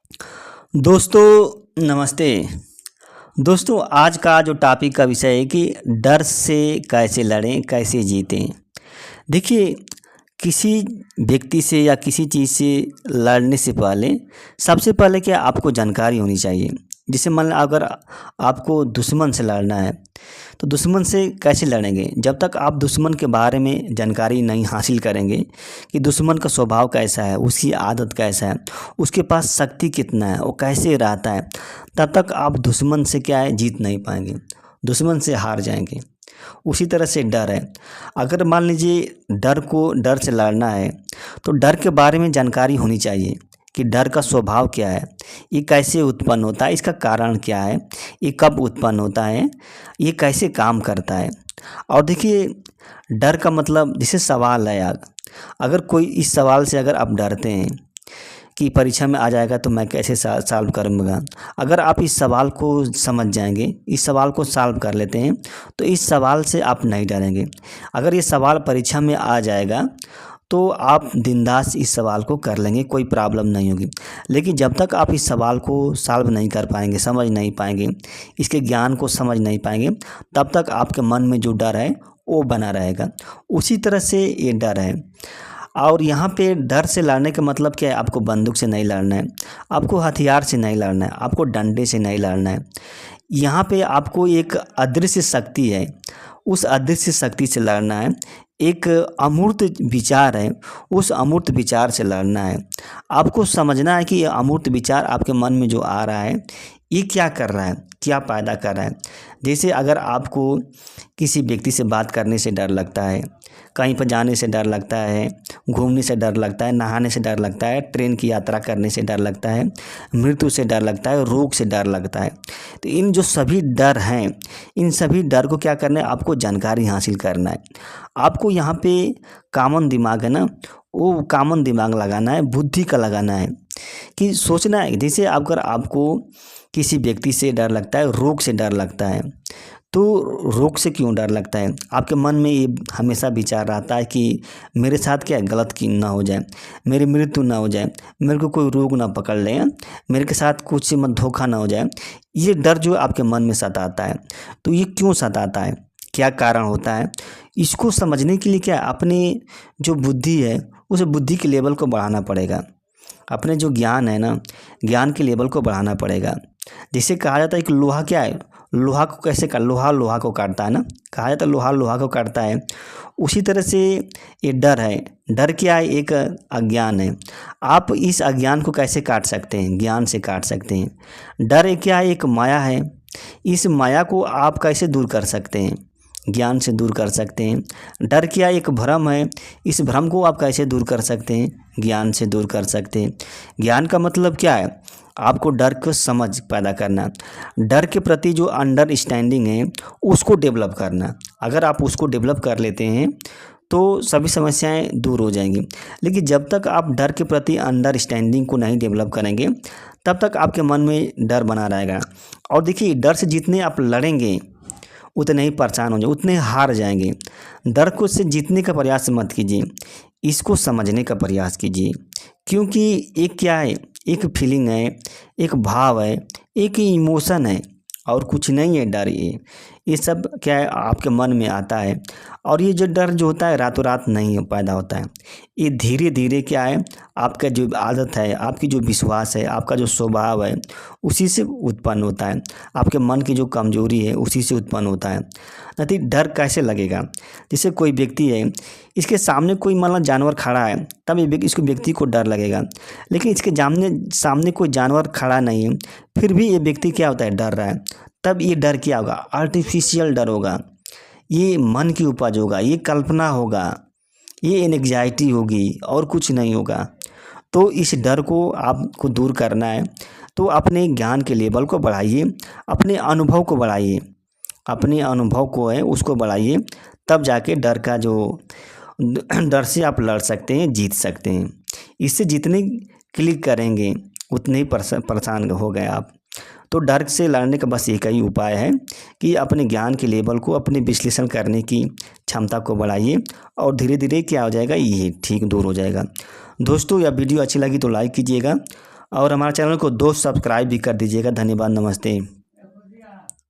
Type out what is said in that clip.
दोस्तों नमस्ते। दोस्तों आज का जो टॉपिक का विषय है कि डर से कैसे लड़ें, कैसे जीतें। देखिए, किसी व्यक्ति से या किसी चीज़ से लड़ने से पहले सबसे पहले क्या आपको जानकारी होनी चाहिए। जैसे मान लो अगर आपको दुश्मन से लड़ना है तो दुश्मन से कैसे लड़ेंगे, जब तक आप दुश्मन के बारे में जानकारी नहीं हासिल करेंगे कि दुश्मन का स्वभाव कैसा है, उसकी आदत कैसा है, उसके पास शक्ति कितना है, वो कैसे रहता है, तब तक आप दुश्मन से क्या है जीत नहीं पाएंगे, दुश्मन से हार जाएंगे। उसी तरह से डर है। अगर मान लीजिए डर से लड़ना है तो डर के बारे में जानकारी होनी चाहिए कि डर का स्वभाव क्या है, ये कैसे उत्पन्न होता है, इसका कारण क्या है, ये कब उत्पन्न होता है, ये कैसे काम करता है। और देखिए, डर का मतलब जैसे सवाल है यार, अगर कोई इस सवाल से अगर आप डरते हैं कि परीक्षा में आ जाएगा तो मैं कैसे सॉल्व करूँगा, अगर आप इस सवाल को समझ जाएंगे, इस सवाल को सॉल्व कर लेते हैं तो इस सवाल से आप नहीं डरेंगे। अगर ये सवाल परीक्षा में आ जाएगा तो आप बिंदास इस सवाल को कर लेंगे, कोई प्रॉब्लम नहीं होगी। लेकिन जब तक आप इस सवाल को सॉल्व नहीं कर पाएंगे, समझ नहीं पाएंगे, इसके ज्ञान को समझ नहीं पाएंगे, तब तक आपके मन में जो डर है वो बना रहेगा। उसी तरह से ये डर है। और यहाँ पे डर से लड़ने का मतलब क्या है, आपको बंदूक से नहीं लड़ना है, आपको हथियार से नहीं लड़ना है, आपको डंडे से नहीं लड़ना है। यहाँ पे आपको एक अदृश्य शक्ति है, उस अदृश्य शक्ति से लड़ना है। एक अमूर्त विचार है, उस अमूर्त विचार से लड़ना है। आपको समझना है कि ये अमूर्त विचार आपके मन में जो आ रहा है ये क्या कर रहा है, क्या पैदा कर रहा है। जैसे अगर आपको किसी व्यक्ति से बात करने से डर लगता है, कहीं पर जाने से डर लगता है, घूमने से डर लगता है, नहाने से डर लगता है, ट्रेन की यात्रा करने से डर लगता है, मृत्यु से डर लगता है, रोग से डर लगता है, तो इन जो सभी डर हैं, इन सभी डर को क्या करना है, आपको जानकारी हासिल करना है। आपको यहाँ पे कॉमन दिमाग है ना, वो कॉमन दिमाग लगाना है, बुद्धि का लगाना है कि सोचना है। जैसे अगर आपको किसी व्यक्ति से डर लगता है, रोग से डर लगता है, तो रोग से क्यों डर लगता है, आपके मन में ये हमेशा विचार रहता है कि मेरे साथ क्या गलत की ना हो जाए, मेरी मृत्यु ना हो जाए, मेरे को कोई रोग ना पकड़ ले, मेरे के साथ कुछ मत धोखा ना हो जाए। ये डर जो आपके मन में सताता है, तो ये क्यों सताता है, क्या कारण होता है, इसको समझने के लिए क्या अपने जो बुद्धि है उस बुद्धि के लेवल को बढ़ाना पड़ेगा। अपने जो ज्ञान है ना, ज्ञान के लेवल को बढ़ाना पड़ेगा। जिसे कहा जाता है कि लोहा क्या है, लोहा को कैसे काट, लोहा लोहा को काटता है ना, कहा जाता है लोहा लोहा को काटता है। उसी तरह से ये डर है। डर क्या है, एक अज्ञान है। आप इस अज्ञान को कैसे काट सकते हैं, ज्ञान से काट सकते हैं। डर क्या है, एक माया है। इस माया को आप कैसे दूर कर सकते हैं, ज्ञान से दूर कर सकते हैं। डर क्या, एक भ्रम है, इस भ्रम को आप कैसे दूर कर सकते हैं, ज्ञान से दूर कर सकते हैं। ज्ञान का मतलब क्या है, आपको डर को समझ पैदा करना, डर के प्रति जो अंडरस्टैंडिंग है उसको डेवलप करना। अगर आप उसको डेवलप कर लेते हैं तो सभी समस्याएं दूर हो जाएंगी। लेकिन जब तक आप डर के प्रति अंडरस्टैंडिंग को नहीं डेवलप करेंगे तब तक आपके मन में डर बना रहेगा। और देखिए, डर से जितने आप लड़ेंगे उतने ही परेशान हो जाए, उतने हार जाएंगे। डर को से जीतने का प्रयास मत कीजिए, इसको समझने का प्रयास कीजिए। क्योंकि एक क्या है, एक फीलिंग है, एक भाव है, एक इमोशन है, और कुछ नहीं है डर। ये सब क्या है, आपके मन में आता है। और ये जो डर जो होता है रातों रात नहीं पैदा होता है, ये धीरे धीरे क्या है, आपका जो आदत है, आपकी जो विश्वास है, आपका जो स्वभाव है, उसी से उत्पन्न होता है। आपके मन की जो कमजोरी है उसी से उत्पन्न होता है। नहीं डर कैसे लगेगा, जैसे कोई व्यक्ति है, इसके सामने कोई मतलब जानवर खड़ा है तब ये इसको व्यक्ति को डर लगेगा। लेकिन इसके सामने कोई जानवर खड़ा नहीं है फिर भी ये व्यक्ति क्या होता है, डर रहा है। तब ये डर क्या होगा, आर्टिफिशियल डर होगा, ये मन की उपज होगा, ये कल्पना होगा, ये एंग्जाइटी होगी, और कुछ नहीं होगा। तो इस डर को आपको दूर करना है तो अपने ज्ञान के लेवल को बढ़ाइए, अपने अनुभव को बढ़ाइए, अपने अनुभव को है उसको बढ़ाइए। तब जाके डर का जो डर से आप लड़ सकते हैं, जीत सकते हैं। इससे जितने क्लिक करेंगे उतने ही परेशान हो गए आप। तो डर से लड़ने का बस एक ही उपाय है कि अपने ज्ञान के लेवल को, अपने विश्लेषण करने की क्षमता को बढ़ाइए, और धीरे धीरे क्या हो जाएगा, ये ठीक दूर हो जाएगा। दोस्तों, यह वीडियो अच्छी लगी तो लाइक कीजिएगा, और हमारे चैनल को दोस्त सब्सक्राइब भी कर दीजिएगा। धन्यवाद, नमस्ते।